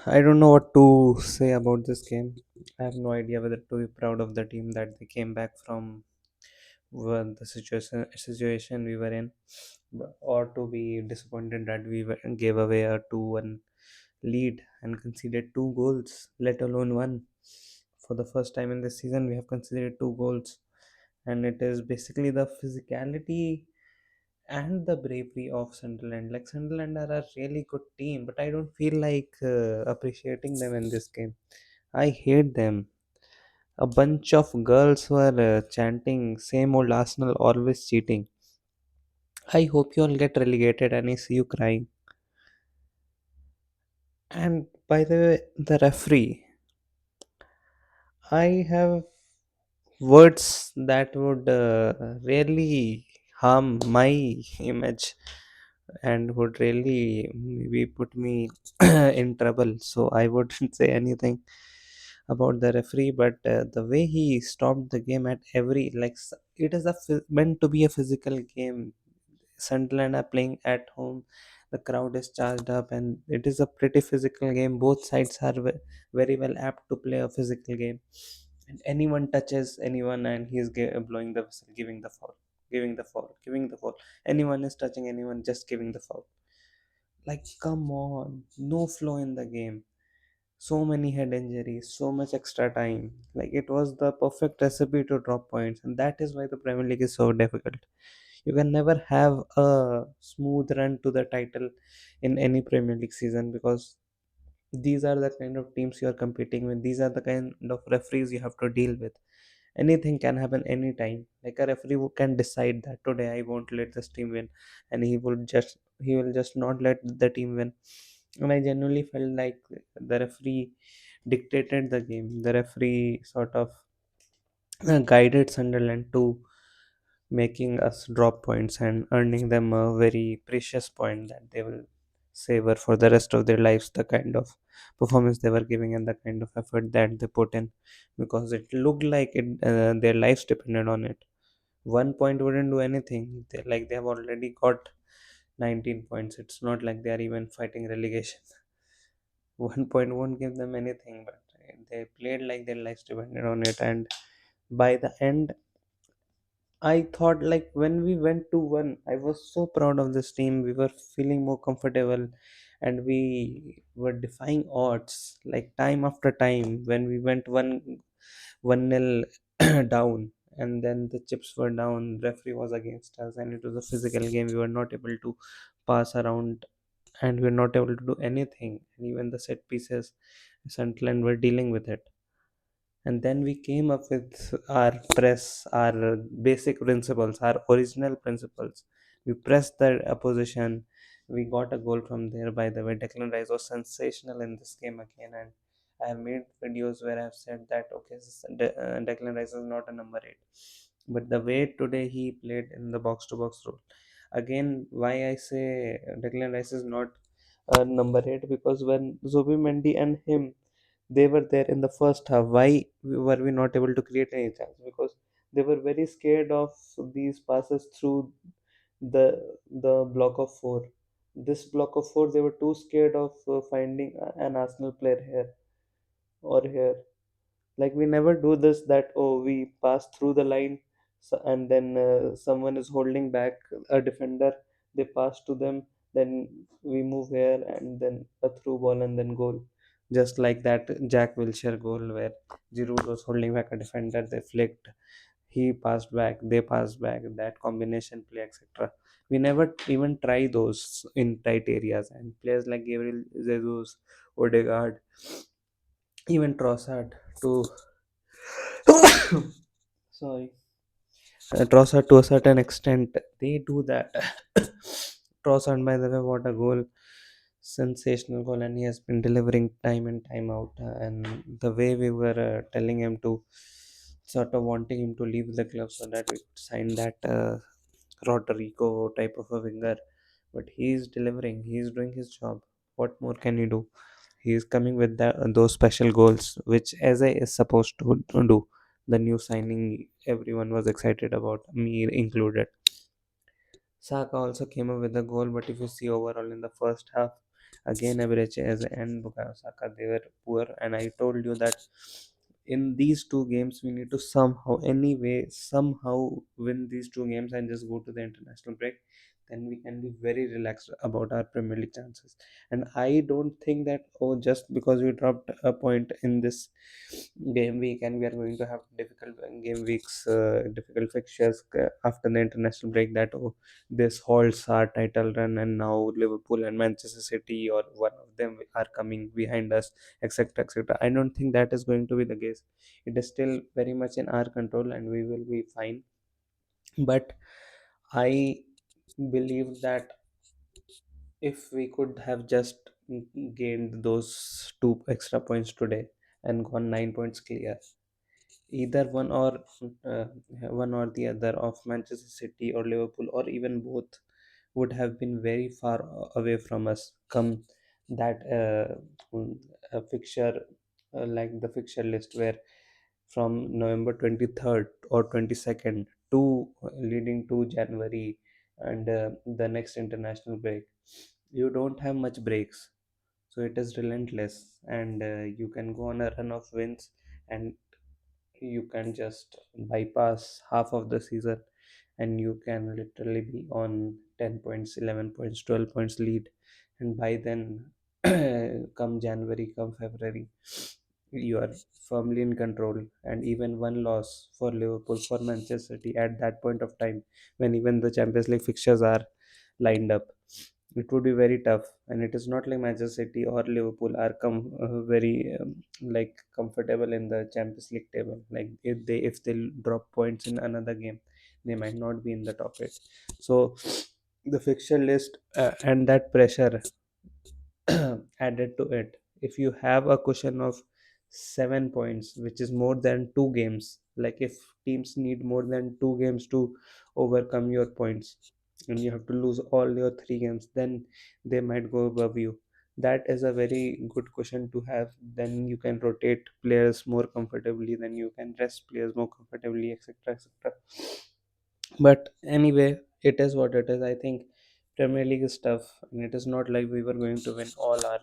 I don't know what to say about this game. I have no idea whether to be proud of the team that they came back from the situation we were in, or to be disappointed that gave away a 2-1 lead and conceded two goals, let alone one. For the first time in this season, we have conceded two goals, and it is basically the physicality and the bravery of Sunderland. Like Sunderland are a really good team, but I don't feel like appreciating them in this game. I hate them. A bunch of girls were chanting, "Same old Arsenal, always cheating." I hope you all get relegated, and I see you crying. And by the way, the referee, I have words that would really harm my image and would really maybe put me in trouble. So I wouldn't say anything about the referee, but the way he stopped the game at every it is meant to be a physical game. Sunderland are playing at home. The crowd is charged up, and it is a pretty physical game. Both sides are very well apt to play a physical game. And anyone touches anyone, and he is blowing the whistle, giving the foul, giving the foul, giving the foul. Anyone is touching anyone, just giving the foul. Like, come on, no flow in the game. So many head injuries, so much extra time. Like, it was the perfect recipe to drop points, and that is why the Premier League is so difficult. You can never have a smooth run to the title in any Premier League season because these are the kind of teams you are competing with. These are the kind of referees you have to deal with. Anything can happen anytime. Like a referee who can decide that today I won't let this team win, and he will just not let the team win. And I genuinely felt like the referee dictated the game. The referee sort of guided Sunderland to making us drop points and earning them a very precious point that they will savor for the rest of their lives. The kind of performance they were giving and the kind of effort that they put in, because it looked like their lives depended on it. 1 point wouldn't do anything. They have already got 19 points. It's not like they are even fighting relegation. 1 point won't give them anything, but they played like their lives depended on it. And by the end, I thought, like, when we went to one, I was so proud of this team. We were feeling more comfortable, and we were defying odds like time after time. When we went one nil down, and then the chips were down, referee was against us, and it was a physical game. We were not able to pass around, and we were not able to do anything. And even the set pieces, Sunderland were dealing with it. And then we came up with our our basic principles, our original principles. We pressed the opposition. We got a goal from there. By the way, Declan Rice was sensational in this game again, and I have made videos where I've said that okay, Declan Rice is not a number 8, but the way today he played in the box to box role, again, why I say Declan Rice is not a number 8, because when Zubimendi and him, they were there in the first half, why were we not able to create any chance? Because they were very scared of these passes through the block of four. This block of four, they were too scared of finding an Arsenal player here or here. Like, we never do this, that oh, we pass through the line, and then someone is holding back a defender, they pass to them, then we move here, and then a through ball and then goal. Just like that Jack Wilshere goal where Giroud was holding back a defender, they flicked, he passed back, they passed back, that combination play, etc. We never even try those in tight areas, and players like Gabriel Jesus, Odegaard, even Trossard to sorry, Trossard to a certain extent, they do that. Trossard, by the way, what a goal! Sensational goal, and he has been delivering time and time out. And the way we were telling him to, sort of wanting him to leave the club so that we could sign that Rodrigo type of a winger, but he is delivering. He is doing his job. What more can you do? He is coming with those special goals, which Eze is supposed to do. The new signing, everyone was excited about, me included. Saka also came up with a goal, but if you see overall in the first half, again Aberraches and Bukayo Saka, they were poor. And I told you that in these two games we need to somehow, anyway, somehow win these two games and just go to the international break. Then we can be very relaxed about our Premier League chances. And I don't think that, oh, just because we dropped a point in this game week and we are going to have difficult game weeks, difficult fixtures after the international break, that, oh, this halts our title run and now Liverpool and Manchester City or one of them are coming behind us, etc., etc. I don't think that is going to be the case. It is still very much in our control and we will be fine. But I believe that if we could have just gained those two extra points today and gone 9 points clear, either uh, one or the other of Manchester City or Liverpool or even both would have been very far away from us come that fixture, like the fixture list where from November 23rd or 22nd to leading to January and the next international break, you don't have much breaks. So it is relentless, and you can go on a run of wins, and you can just bypass half of the season, and you can literally be on 10 points, 11 points, 12 points lead. And by then, come January, come February, you are firmly in control. And even one loss for Liverpool, for Manchester City at that point of time, when even the Champions League fixtures are lined up, it would be very tough. And it is not like Manchester City or Liverpool are very like comfortable in the Champions League table. Like if they drop points in another game, they might not be in the top 8. So the fixture list and that pressure added to it, if you have a cushion of 7 points, which is more than two games, like if teams need more than two games to overcome your points and you have to lose all your three games, then they might go above you. That is a very good cushion to have. Then you can rotate players more comfortably, then you can rest players more comfortably, etc., etc. But anyway, it is what it is. I think Premier League is tough, and it is not like we were going to win all our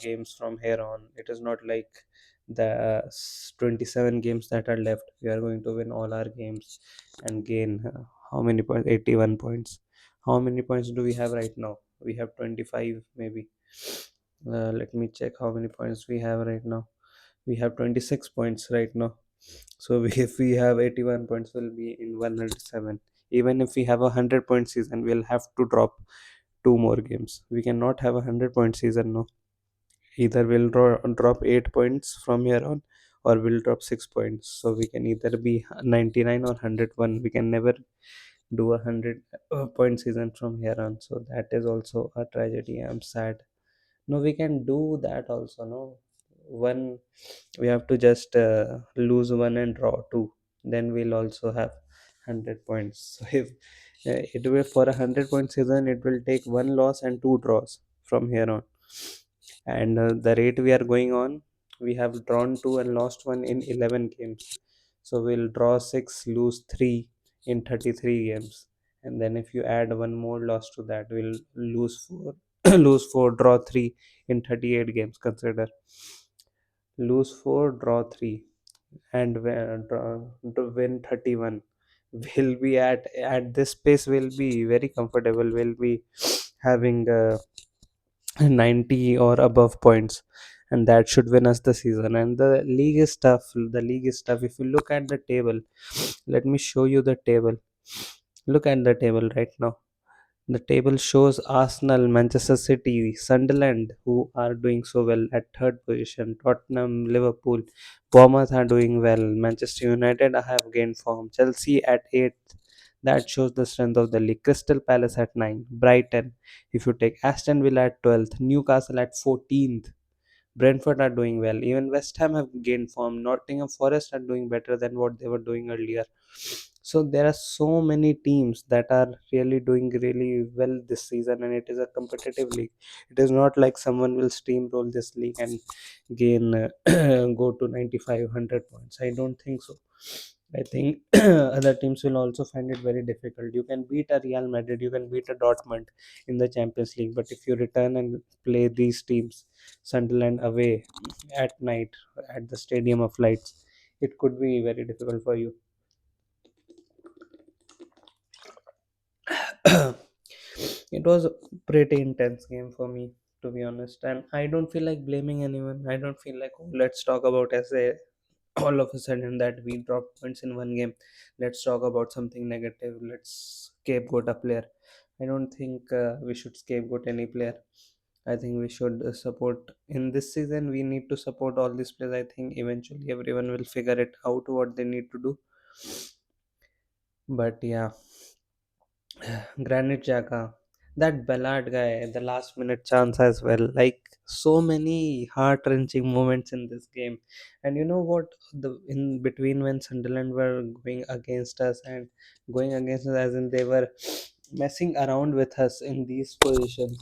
games from here on. It is not like the 27 games that are left. We are going to win all our games and gain how many points? 81 points. How many points do we have right now? We have 25, maybe. Let me check how many points we have right now. We have 26 points right now. So if we have 81 points, we'll be in 107. Even if we have a 100-point season, we'll have to drop two more games. We cannot have a 100-point season, no. Either we'll drop 8 points from here on, or we'll drop 6 points. So we can either be 99 or 101. We can never do a 100-point season from here on. So that is also a tragedy. I'm sad. No, we can do that also, no. One, we have to just lose one and draw two. Then we'll also have 100 points. So if it will, for a 100-point season, it will take one loss and two draws from here on. And the rate we are going on, we have drawn two and lost one in 11 games. So we'll draw six, lose three in 33 games. And then if you add one more loss to that, we'll lose four, lose four, draw three in 38 games. Consider lose four, draw three, and to win 31. We'll be at this pace. We'll be very comfortable. We'll be having 90 or above points, and that should win us the season. And the league is tough. The league is tough. If you look at the table, let me show you the table. Look at the table right now. The table shows Arsenal, Manchester City, Sunderland, who are doing so well at third position. Tottenham, Liverpool, Bournemouth are doing well. Manchester United have gained form. Chelsea at eighth. That shows the strength of the league. Crystal Palace at 9. Brighton. If you take Aston Villa at 12th. Newcastle at 14th. Brentford are doing well. Even West Ham have gained form. Nottingham Forest are doing better than what they were doing earlier. So there are so many teams that are really doing really well this season, and it is a competitive league. It is not like someone will steamroll this league and gain go to 95, 100 points. I don't think so. I think other teams will also find it very difficult. You can beat a Real Madrid, you can beat a Dortmund in the Champions League, but if you return and play these teams, Sunderland away at night at the Stadium of Lights, it could be very difficult for you. It was a pretty intense game for me, to be honest, and I don't feel like blaming anyone. I don't feel like, oh, let's talk about SA all of a sudden that we dropped points in one game. Let's talk about something negative. Let's scapegoat a player. I don't think we should scapegoat any player. I think we should support in this season. We need to support all these players. I think eventually everyone will figure it out what they need to do. But yeah, Granit Xhaka, that Ballard guy, the last minute chance as well. Like so many heart wrenching moments in this game. And you know what? The in between when Sunderland were going against us and going against us, as in they were messing around with us in these positions.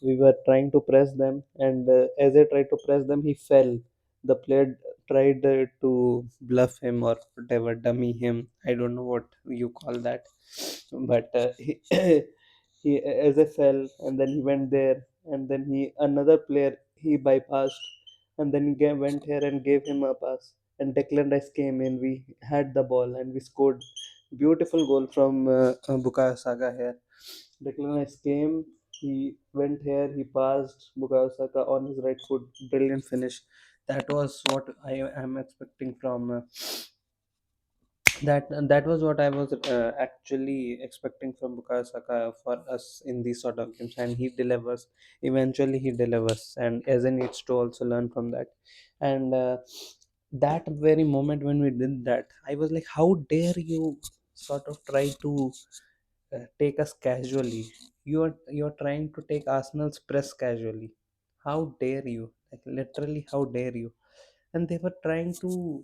We were trying to press them, and as I tried to press them, he fell. The player tried to bluff him or whatever, dummy him. I don't know what you call that, but he as I fell, and then he went there, and then he another player he bypassed, and then he went here and gave him a pass, and Declan Rice came in. We had the ball and we scored beautiful goal from Bukayo Saka here. Declan Rice came, he went here, he passed Bukayo Saka on his right foot. Brilliant finish. That was what I am expecting from that was what I was actually expecting from Bukayo Saka for us in these sort of games, and he delivers. Eventually, he delivers, and Eze needs to also learn from that. And that very moment when we did that, I was like, "How dare you sort of try to take us casually? You're trying to take Arsenal's press casually. How dare you? Like literally, how dare you?" And they were trying to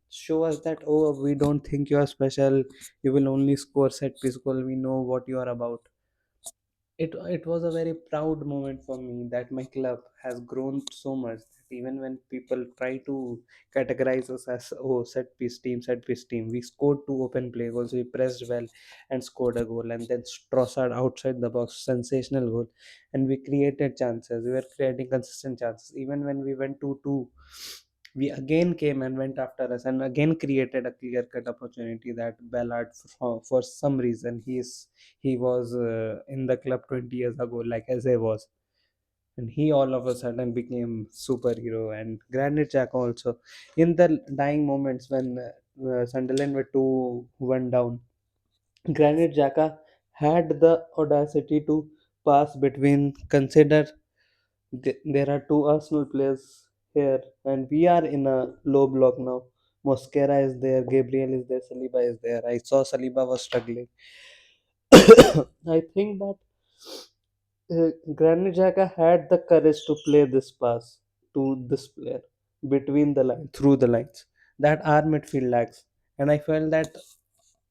show us that, oh, we don't think you are special, you will only score set piece goal, we know what you are about. It was a very proud moment for me that my club has grown so much that even when people try to categorize us as, oh, set piece team, we scored two open play goals, we pressed well and scored a goal, and then Trossard outside the box, sensational goal, and we created chances, we were creating consistent chances. Even when we went 2-2, we again came and went after us and again created a clear cut opportunity that Ballard, for some reason, he was in the club 20 years ago, like as I was, and he all of a sudden became superhero. And Granit Xhaka also, in the dying moments when Sunderland were 2-1 down, Granit Xhaka had the audacity to pass between. Consider there are two Arsenal players here, and we are in a low block now. Mosquera is there, Gabriel is there, Saliba is there. I saw Saliba was struggling. I think that Granit Xhaka had the courage to play this pass to this player between the line, through the lines, that our midfield lacks. And I felt that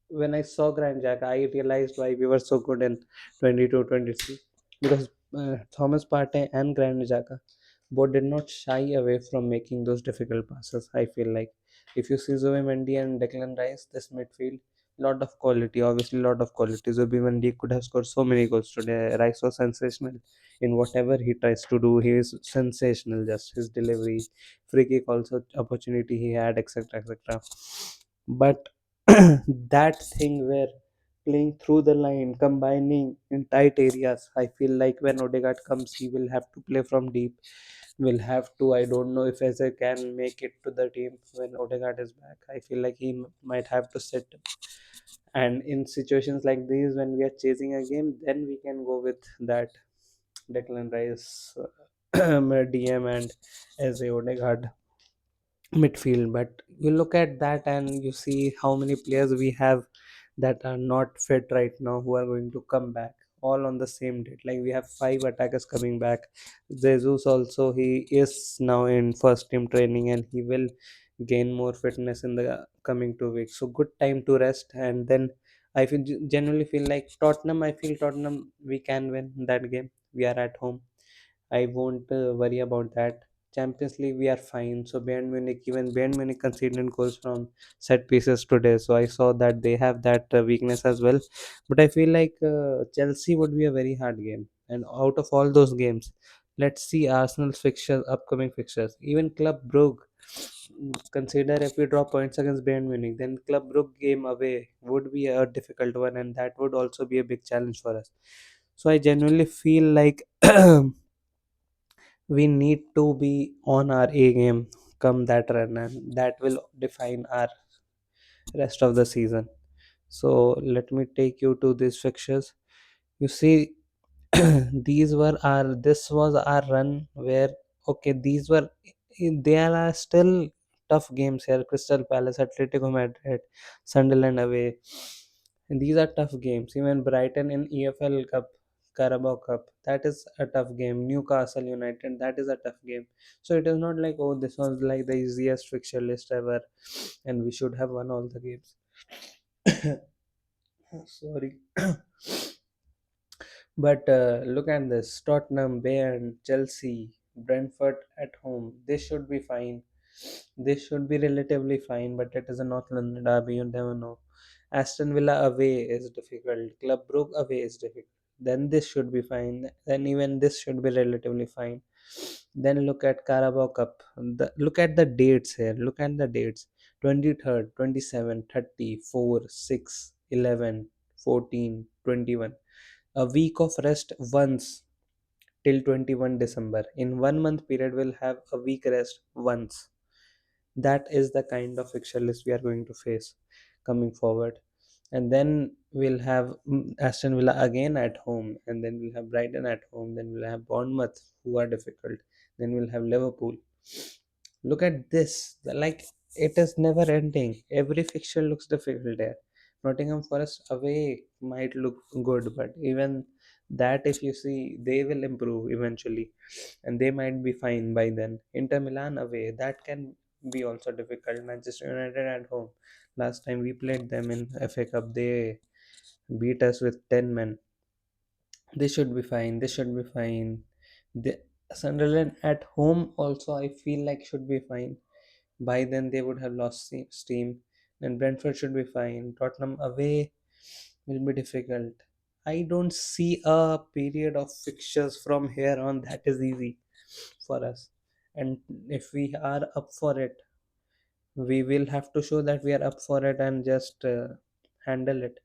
when I saw Granit Xhaka, I realized why we were so good in 22-23, because Thomas Partey and Granit Xhaka both did not shy away from making those difficult passes. I feel like if you see Zubimendi and Declan Rice, this midfield, lot of quality, obviously lot of quality. Zubimendi could have scored so many goals today. Rice was sensational in whatever he tries to do. He is sensational. Just his delivery, free kick also opportunity he had, etc., etc. But that thing where playing through the line, combining in tight areas, I feel like when Odegaard comes, he will have to play from deep. Will have to. I don't know if Eze can make it to the team when Odegaard is back. I feel like he might have to sit. And in situations like these, when we are chasing a game, then we can go with that Declan Rice, DM, and Eze Odegaard midfield. But you look at that and you see how many players we have that are not fit right now, who are going to come back all on the same date. Like we have five attackers coming back. Jesus also, he is now in first team training and he will gain more fitness in the coming 2 weeks, so good time to rest. And then I feel, genuinely feel like Tottenham, I feel Tottenham, we can win that game. We are at home. I won't worry about that. Champions League we are fine. So Bayern Munich, even Bayern Munich conceded goals from set pieces today. So I saw that they have that weakness as well. But I feel like Chelsea would be a very hard game. And out of all those games, let's see Arsenal's fixtures, upcoming fixtures. Even Club Brugge. Consider if we draw points against Bayern Munich, then Club Brugge game away would be a difficult one, and that would also be a big challenge for us. So I genuinely feel like we need to be on our A game come that run, and that will define our rest of the season. So let me take you to these fixtures. You see, these were our this was our run where okay these were there are still tough games here. Crystal Palace, Atletico Madrid, Sunderland away, and these are tough games. Even Brighton in EFL Cup, Carabao Cup, that is a tough game. Newcastle United, that is a tough game. So it is not like oh this was like the easiest fixture list ever and we should have won all the games. Sorry. But look at this: Tottenham, Bayern, Chelsea, Brentford at home. This should be fine. This should be relatively fine, but it is a North London derby. You never know. Aston Villa away is difficult. Club Brugge away is difficult. Then this should be fine. Then even this should be relatively fine. Then look at Carabao Cup. Look at the dates here. Look at the dates: 23rd, 27th, 30, 4, 6, 11, 14, 21. A week of rest once till 21 December. In 1 month period, we'll have a week rest once. That is the kind of fixture list we are going to face coming forward. And then we'll have Aston Villa again at home, and then we'll have Brighton at home, then we'll have Bournemouth, who are difficult, then we'll have Liverpool. Look at this. Like it is never ending. Every fixture looks difficult there. Nottingham Forest away might look good, but even that, if you see, they will improve eventually, and they might be fine by then. Inter Milan away, that can be also difficult. Manchester United at home. Last time we played them in FA Cup, they beat us with 10 men. They should be fine. They should be fine. The Sunderland at home also, I feel like should be fine. By then they would have lost steam. Then Brentford should be fine. Tottenham away will be difficult. I don't see a period of fixtures from here on that is easy for us. And if we are up for it, we will have to show that we are up for it and just handle it.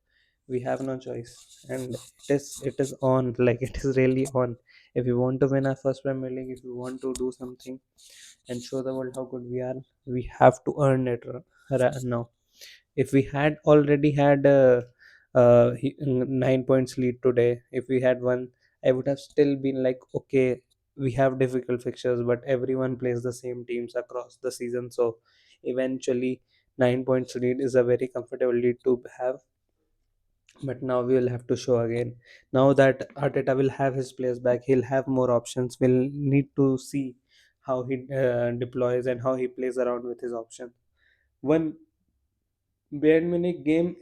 We have no choice, and it is on. Like it is really on. If we want to win our first Premier League, if we want to do something and show the world how good we are, we have to earn it now. If we had already had 9 points lead today, if we had won, I would have still been like, okay, we have difficult fixtures, but everyone plays the same teams across the season. So eventually, 9 points lead is a very comfortable lead to have. But now we will have to show again. Now that Arteta will have his players back, he'll have more options. We'll need to see how he deploys and how he plays around with his options. One Bayern Munich game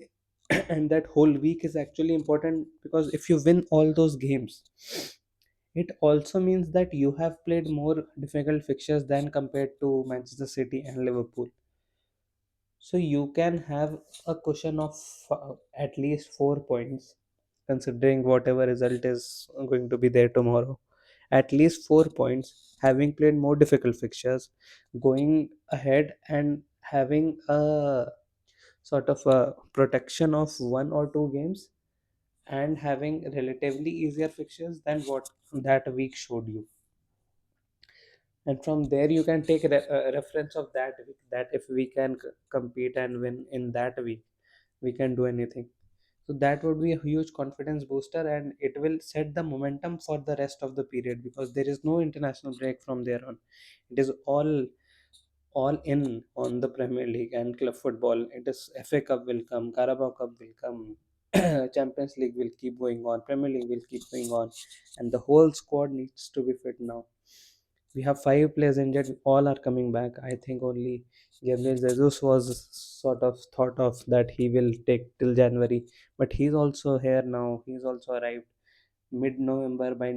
and that whole week is actually important because if you win all those games, it also means that you have played more difficult fixtures than compared to Manchester City and Liverpool. So you can have a cushion of at least 4 points, considering whatever result is going to be there tomorrow. At least 4 points, having played more difficult fixtures, going ahead and having a sort of a protection of 1 or 2 games and having relatively easier fixtures than what that week showed you. And from there you can take a reference of that week, that if we can compete and win in that week, we can do anything. So that would be a huge confidence booster, and it will set the momentum for the rest of the period because there is no international break from there on. It is all in on the Premier League and club football. It is FA Cup will come, Carabao Cup will come, Champions League will keep going on, Premier League will keep going on, and the whole squad needs to be fit now. We have 5 players injured, all are coming back. I think only Gabriel Jesus was sort of thought of that he will take till January, but he's also here now. He's also arrived by mid November. By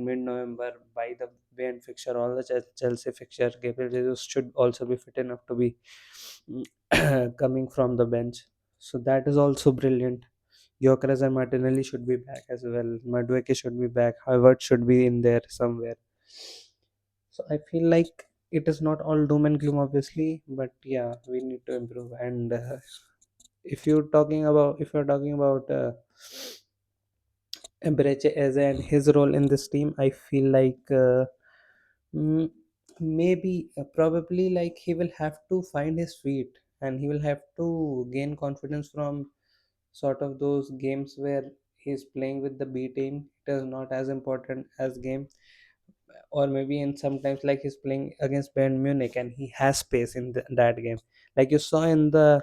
the Bayern fixture, all the Chelsea fixture. Gabriel Jesus should also be fit enough to be coming from the bench. So that is also brilliant. Gyökeres and Martinelli should be back as well. Madueke should be back. Havertz should be in there somewhere. So I feel like it is not all doom and gloom, obviously, but yeah, we need to improve. And if you're talking about Breche Eze and his role in this team, I feel like mm, maybe probably like he will have to find his feet, and he will have to gain confidence from sort of those games where he's playing with the B team. It is not as important as game, or maybe in sometimes like he's playing against Bayern Munich and he has space in that game, like you saw in the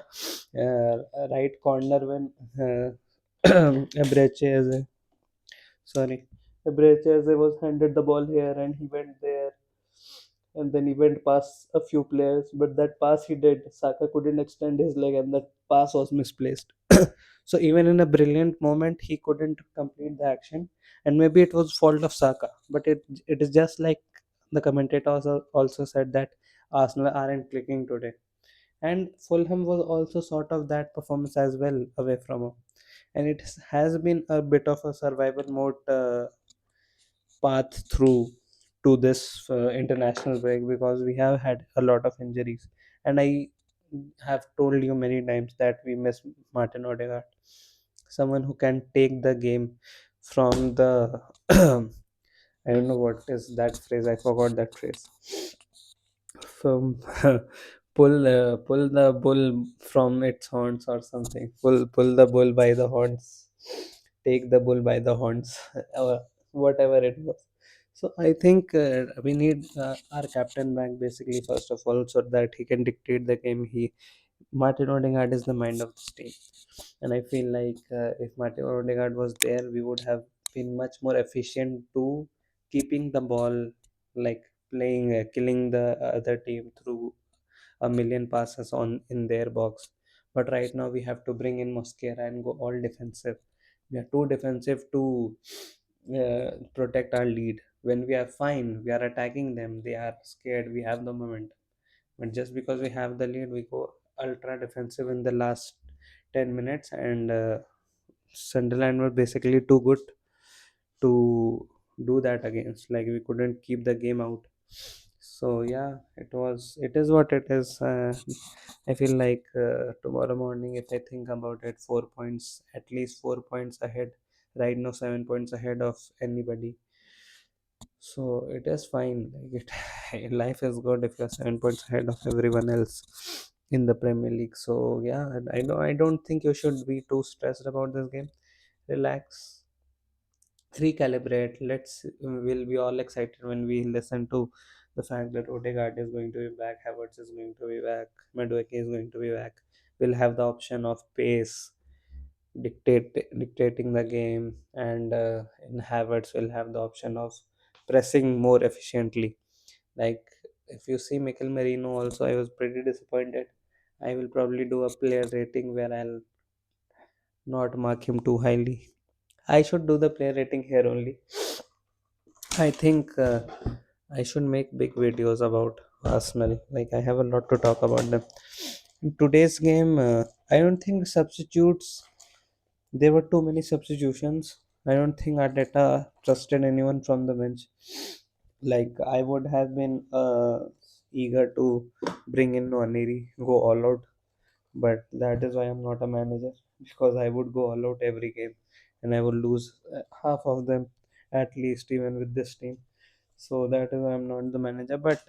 right corner when Breche sorry, Eberechi was handed the ball here and he went there, and then he went past a few players, but that pass he did, Saka couldn't extend his leg and that pass was misplaced. So even in a brilliant moment, he couldn't complete the action, and maybe it was fault of Saka. But it is just like the commentator also said that Arsenal aren't clicking today, and Fulham was also sort of that performance as well away from home, and it has been a bit of a survival mode path through to this international break, because we have had a lot of injuries, and I have told you many times that we miss Martin Odegaard, someone who can take the game from the I don't know what is that phrase, I forgot that phrase, from pull the bull from its horns or something, pull the bull by the horns, take the bull by the horns, or whatever it was. So I think we need our captain back basically, first of all, so that he can dictate the game. Martin Odegaard is the mind of this team, and I feel like if Martin Odegaard was there, we would have been much more efficient to keeping the ball, like playing killing the other team through a million passes on in their box. But right now we have to bring in Mosquera and go all defensive. We are too defensive to protect our lead. When we are fine, we are attacking them. They are scared. We have the moment. But just because we have the lead, we go ultra defensive in the last 10 minutes, and Sunderland were basically too good to do that against. Like we couldn't keep the game out. So yeah, it is what it is. I feel like tomorrow morning, if I think about it, 4 points, at least 4 points ahead. Right now, 7 points ahead of anybody. So it is fine. Like it, life is good if you're 7 points ahead of everyone else in the Premier League. So yeah, I don't think you should be too stressed about this game. Relax, recalibrate. We'll be all excited when we listen to the fact that Odegaard is going to be back, Havertz is going to be back, Madueke is going to be back. We'll have the option of pace, dictating the game, and in Havertz we'll have the option of pressing more efficiently. Like if you see Mikel Merino, also I was pretty disappointed. I will probably do a player rating where I'll not mark him too highly. I should do the player rating here only. I think I should make big videos about Arsenal. Like I have a lot to talk about them. In today's game, I don't think substitutes. There were too many substitutions. I don't think Arteta trusted anyone from the bench. Like I would have been eager to bring in Nwaneri, go all out, but that is why I'm not a manager, because I would go all out every game and I would lose half of them at least, even with this team. So that is why I'm not the manager. But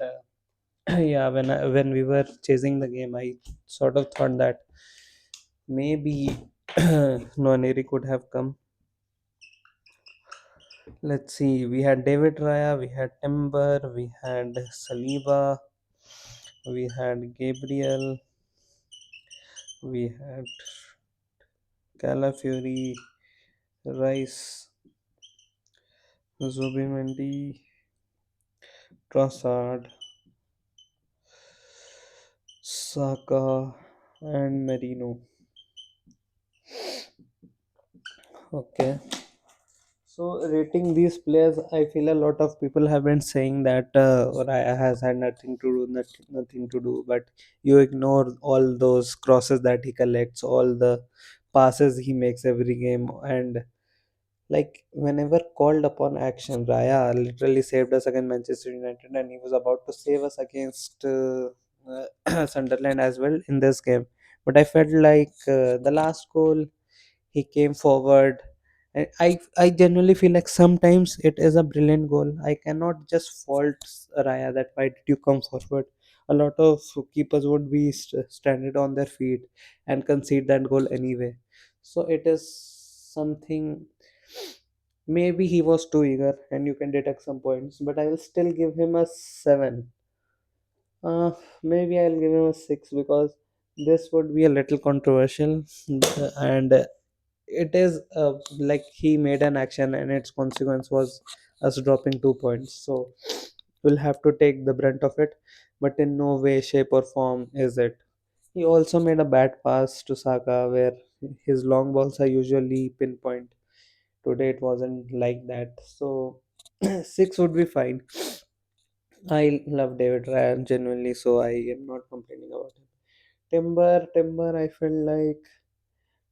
yeah, when we were chasing the game, I sort of thought that maybe Nwaneri could have come. Let's see, we had David Raya, we had Ember, we had Saliba, we had Gabriel, we had Calafiori, Rice, Zubimendi, Trossard, Saka, and Merino. Okay, So rating these players, I feel a lot of people have been saying that Raya has had nothing to do, nothing to do, but you ignore all those crosses that he collects, all the passes he makes every game, and like whenever called upon action, Raya literally saved us against Manchester United, and he was about to save us against Sunderland as well in this game. But I felt like the last goal, he came forward, and I genuinely feel like sometimes it is a brilliant goal. I cannot just fault Raya that why did you come forward. A lot of keepers would be stranded on their feet and concede that goal anyway. So it is something. Maybe he was too eager, and you can detect some points, but I will still give him a 7. Maybe I'll give him a 6 because this would be a little controversial, and it is like he made an action, and its consequence was us dropping 2 points. So we'll have to take the brunt of it, but in no way, shape, or form is it. He also made a bad pass to Saka, where his long balls are usually pinpoint. Today it wasn't like that. So 6 would be fine. I love David Ryan genuinely, so I am not complaining about him. Timber, I felt like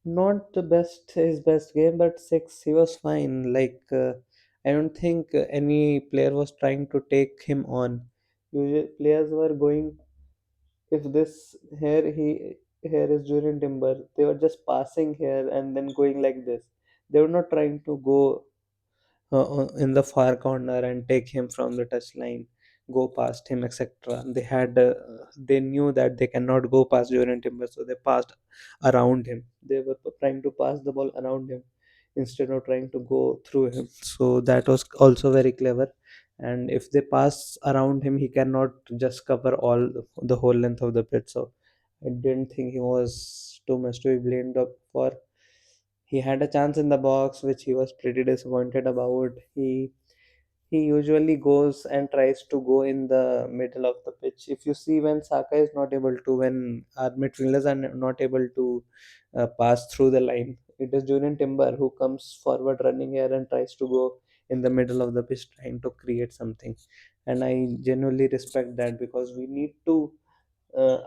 not the best his best game, but 6 he was fine. Like I don't think any player was trying to take him on. Usually players were going, if this here is Julian Timber, they were just passing here and then going like this. They were not trying to go in the far corner and take him from the touchline, go past him, etc. They knew that they cannot go past Jordan Timber, so they passed around him. They were trying to pass the ball around him instead of trying to go through him. So that was also very clever. And if they pass around him, he cannot just cover all the whole length of the pitch. So I didn't think he was too much to be blamed up for. He had a chance in the box, which he was pretty disappointed about. He usually goes and tries to go in the middle of the pitch. If you see when Saka is not able to, when our midfielders are not able to pass through the line, it is Julian Timber who comes forward running here and tries to go in the middle of the pitch trying to create something. And I genuinely respect that because we need to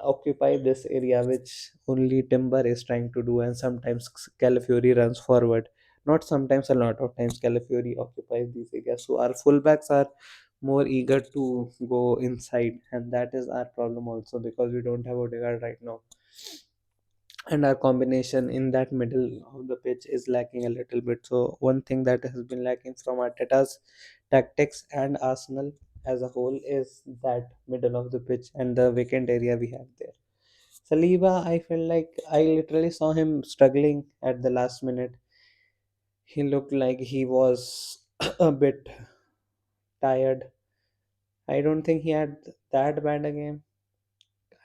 occupy this area which only Timber is trying to do, and sometimes Calafiori runs forward. Not sometimes, a lot of times Calafiori occupies these areas. So our fullbacks are more eager to go inside, and that is our problem also because we don't have Odegaard right now, and our combination in that middle of the pitch is lacking a little bit. So one thing that has been lacking from Arteta's tactics and Arsenal as a whole is that middle of the pitch and the vacant area we have there. Saliba, I felt like I literally saw him struggling at the last minute. He looked like he was a bit tired. I don't think he had that bad a game.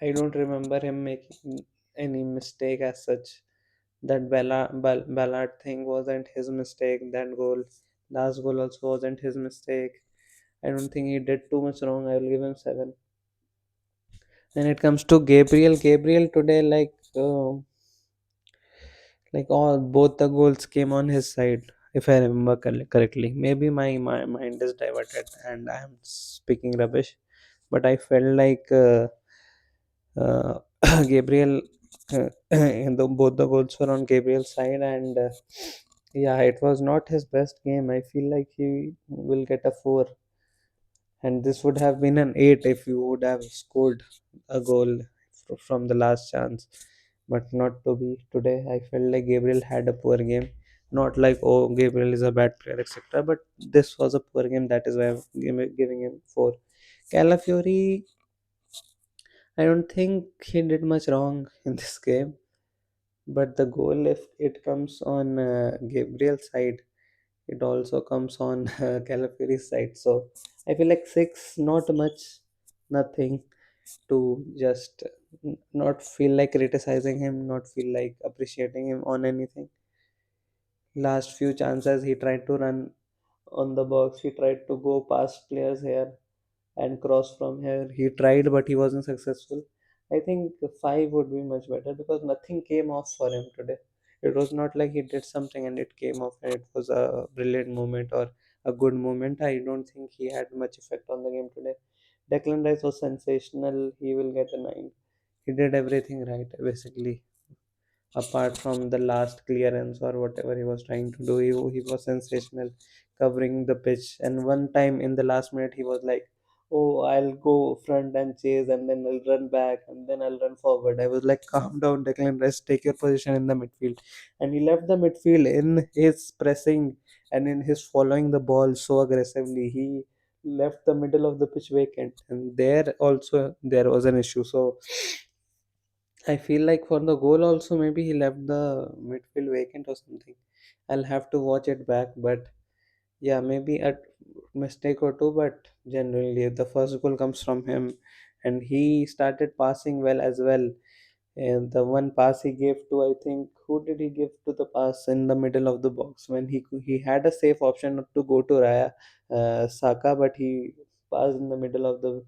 I don't remember him making any mistake as such. That Ballard thing wasn't his mistake. That last goal also wasn't his mistake. I don't think he did too much wrong. I will give him 7. When it comes to Gabriel today, like all both the goals came on his side, if I remember correctly. Maybe my mind is diverted and I am speaking rubbish, but I felt like uh, Gabriel, both the goals were on Gabriel's side, and yeah, it was not his best game. I feel like he will get a 4, and this would have been an 8 if you would have scored a goal from the last chance, but not to be. Today I felt like Gabriel had a poor game, not like, oh, Gabriel is a bad player, etc., but this was a poor game. That is why I'm giving him 4. Calafiori, I don't think he did much wrong in this game, but the goal, if it comes on Gabriel's side, it also comes on Calafiori's side. So I feel like 6, not much, nothing to just not feel like criticizing him, not feel like appreciating him on anything. Last few chances, he tried to run on the box, he tried to go past players here and cross from here. He tried, but he wasn't successful. I think 5 would be much better because nothing came off for him today. It was not like he did something and it came off and it was a brilliant moment or a good moment. I don't think he had much effect on the game today. Declan Rice was sensational. He will get a 9. He did everything right, basically. Apart from the last clearance or whatever he was trying to do, he was sensational covering the pitch. And one time in the last minute, he was like, "Oh, I'll go front and chase, and then I'll run back, and then I'll run forward." I was like, "Calm down, Declan Rice, take your position in the midfield." And he left the midfield in his pressing and in his following the ball so aggressively. He left the middle of the pitch vacant, and there also there was an issue. So I feel like for the goal also maybe he left the midfield vacant or something. I'll have to watch it back, but yeah, maybe a mistake or two, but generally the first goal comes from him, and he started passing well as well. And the one pass he gave to, I think, who did he give to the pass in the middle of the box when he had a safe option to go to Raya Saka, but he passed in the middle of the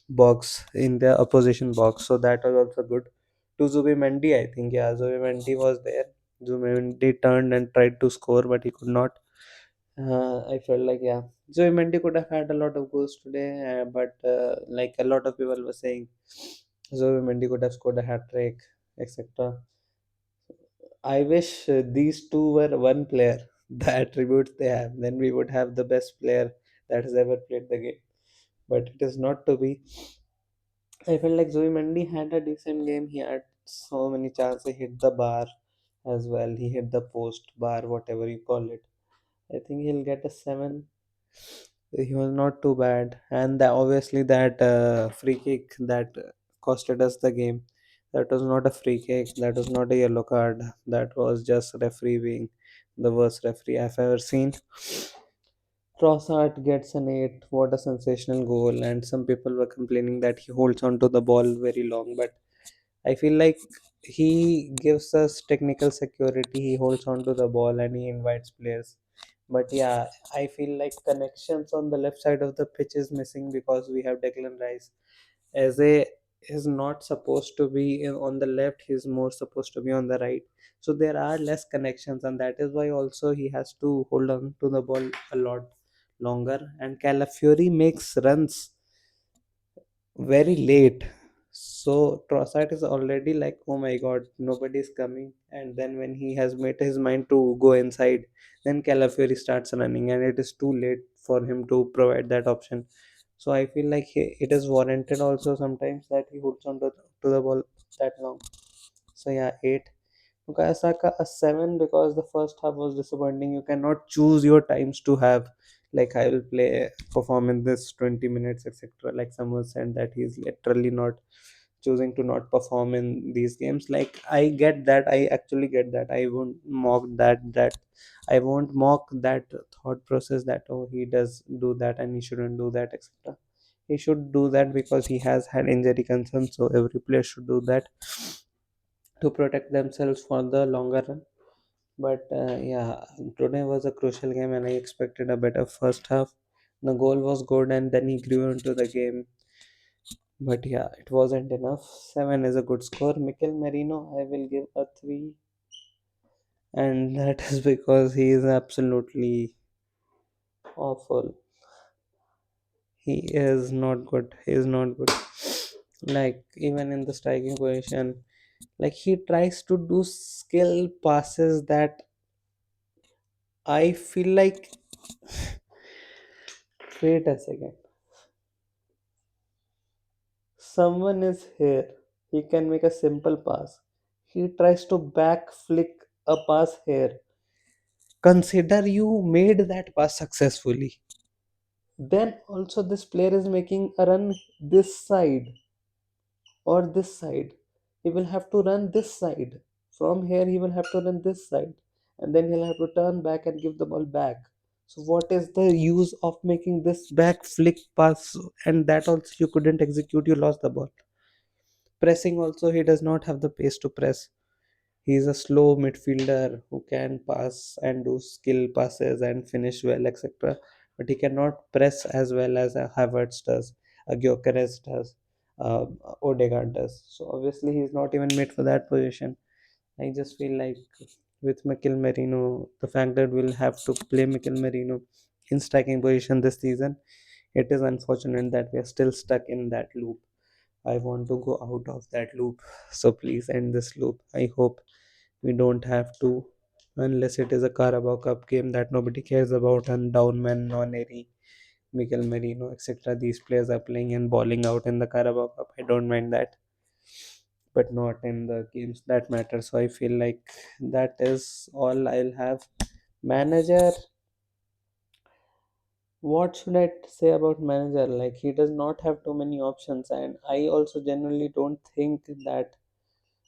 box in the opposition box, so that was also good. To Zubimendi, I think, yeah, Zubimendi was there. Zubimendi turned and tried to score, but he could not. I felt like, yeah, Zubimendi could have had a lot of goals today, but like a lot of people were saying, Zubimendi could have scored a hat trick, etc. I wish these two were one player. The attributes they have, then we would have the best player that has ever played the game. But it is not to be. I felt like Zoe Mendy had a decent game. He had so many chances. He hit the bar as well. He hit the post bar, whatever you call it. I think he'll get a 7. He was not too bad. And obviously that free kick that costed us the game. That was not a free kick. That was not a yellow card. That was just referee being the worst referee I've ever seen. Trossard gets an 8. What a sensational goal. And some people were complaining that he holds on to the ball very long. But I feel like he gives us technical security. He holds on to the ball and he invites players. But yeah, I feel like connections on the left side of the pitch is missing because we have Declan Rice. Eze is not supposed to be on the left, he's more supposed to be on the right. So there are less connections, and that is why also he has to hold on to the ball a lot longer. And Calafiori makes runs very late. So Trossard is already like, oh my god, nobody's coming. And then when he has made his mind to go inside, then Calafiori starts running, and it is too late for him to provide that option. So I feel like it is warranted also sometimes that he holds on to the ball that long. So yeah, 8. Saka a 7 because the first half was disappointing. You cannot choose your times to have like I will play perform in this 20 minutes, etc. Like someone said that he's literally not choosing to not perform in these games. Like I get that, I actually get that. I won't mock that I won't mock that thought process that oh he does do that and he shouldn't do that, etc. He should do that because he has had injury concerns, so every player should do that to protect themselves for the longer run. But yeah, today was a crucial game, and I expected a better first half. The goal was good, and then he grew into the game. But yeah, it wasn't enough. 7 is a good score. Mikel Merino, I will give a 3, and that is because he is absolutely awful. He is not good. He is not good. Like, even in the striking position, like, he tries to do skill passes that I feel like. Wait a second. Someone is here. He can make a simple pass. He tries to back flick a pass here. Consider you made that pass successfully. Then also this player is making a run this side or this side. He will have to run this side. From here he will have to run this side. And then he'll have to turn back and give the ball back. So what is the use of making this back flick pass, and that also you couldn't execute, you lost the ball. Pressing also, he does not have the pace to press. He is a slow midfielder who can pass and do skill passes and finish well, etc. But he cannot press as well as a Havertz does, a Gyökeres does, uh, Odegaard does. So obviously he's not even made for that position. I just feel like with Mikel Merino. The fact that we'll have to play Mikel Merino in striking position this season, it is unfortunate that we are still stuck in that loop. I want to go out of that loop. So please end this loop. I hope we don't have to, unless it is a Carabao Cup game that nobody cares about and Downman, Noneri, Miguel Merino, etc. These players are playing and balling out in the Carabao Cup. I don't mind that, but not in the games that matter. So I feel like that is all I'll have. Manager, what should I say about manager? Like, he does not have too many options, and I also generally don't think that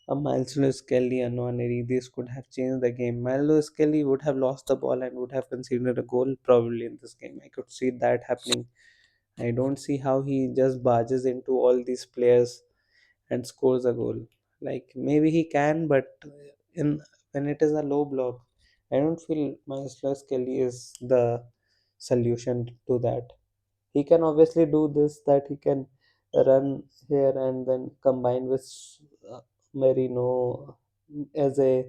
a Miles Lewis Kelly and Nwaneri, this could have changed the game. Miles Lewis Kelly would have lost the ball and would have conceded a goal probably in this game. I could see that happening. I don't see how he just barges into all these players and scores a goal. Like, maybe he can, but in when it is a low block, I don't feel Miles Lewis Kelly is the solution to that. He can obviously do this, that he can run here and then combine with uh, Merino as a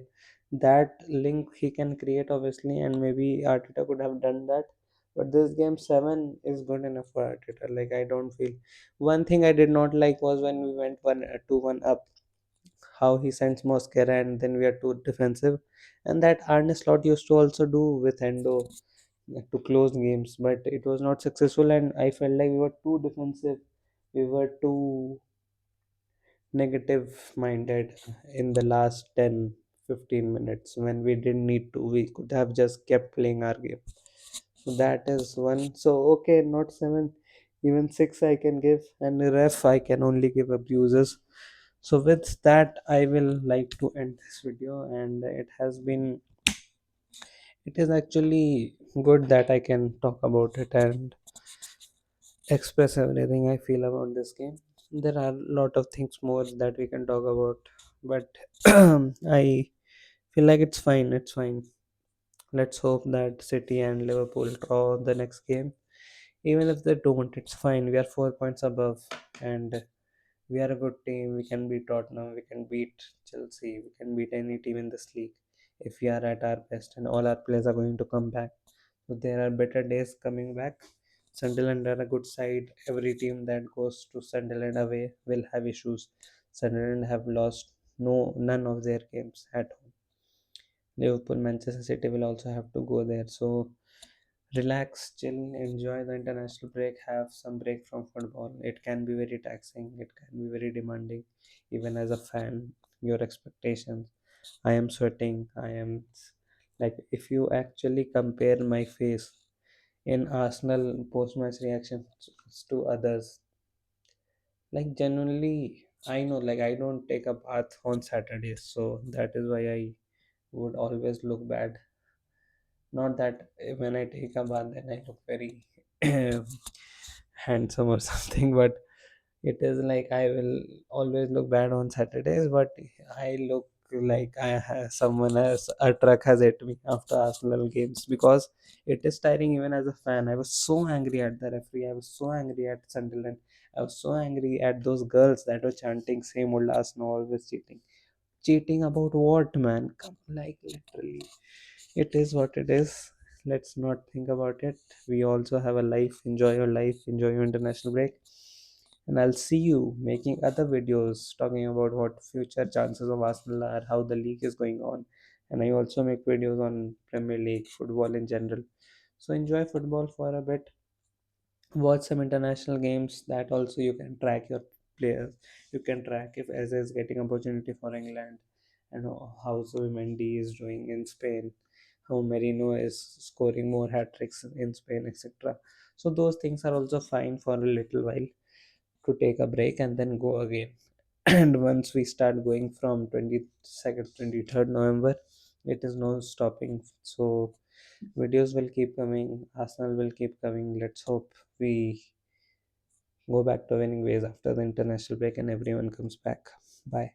that link he can create obviously, and maybe Arteta could have done that. But this game 7 is good enough for Arteta. Like, I don't feel. One thing I did not like was when we went 1-1 up, how he sends Mosquera and then we are too defensive, and that Arne Slot used to also do with Endo to close games, but it was not successful, and I felt like we were too defensive. We were too negative minded in the last 10-15 minutes when we didn't need to. We could have just kept playing our game. So that is one. So okay, not 7, even 6 I can give, and the ref I can only give abusers. So with that, I will like to end this video, and it is actually good that I can talk about it and express everything I feel about this game. There are a lot of things more that we can talk about, but I feel like it's fine. It's fine. Let's hope that City and Liverpool draw the next game. Even if they don't, it's fine. We are 4 points above, and we are a good team. We can beat Tottenham. We can beat Chelsea. We can beat any team in this league if we are at our best, and all our players are going to come back. So there are better days coming back. Sunderland are a good side. Every team that goes to Sunderland away will have issues. Sunderland have lost none of their games at home. Liverpool, Manchester City will also have to go there. So relax, chill, enjoy the international break, have some break from football. It can be very taxing, it can be very demanding, even as a fan. Your expectations. I am sweating. I am like, if you actually compare my face in Arsenal post match reactions to others, like, genuinely, I know, like, I don't take a bath on Saturdays, so that is why I would always look bad. Not that when I take a bath, then I look very handsome or something, but it is like I will always look bad on Saturdays, but I look like someone else, a truck has hit me after Arsenal games, because it is tiring even as a fan. I was so angry at the referee. I was so angry at Sunderland. I was so angry at those girls that were chanting same old Arsenal always cheating. Cheating about what, man? Come, like, literally. It is what it is. Let's not think about it. We also have a life. Enjoy your life. Enjoy your international break. And I'll see you making other videos talking about what future chances of Arsenal are, how the league is going on. And I also make videos on Premier League, football in general. So enjoy football for a bit. Watch some international games, that also you can track your players. You can track if Eze is getting opportunity for England, and how Zubimendi is doing in Spain, how Merino is scoring more hat tricks in Spain, etc. So those things are also fine for a little while to take a break and then go again. And once we start going from 22nd, 23rd November, it is no stopping. So videos will keep coming, Arsenal will keep coming. Let's hope we go back to winning ways after the international break and everyone comes back. Bye.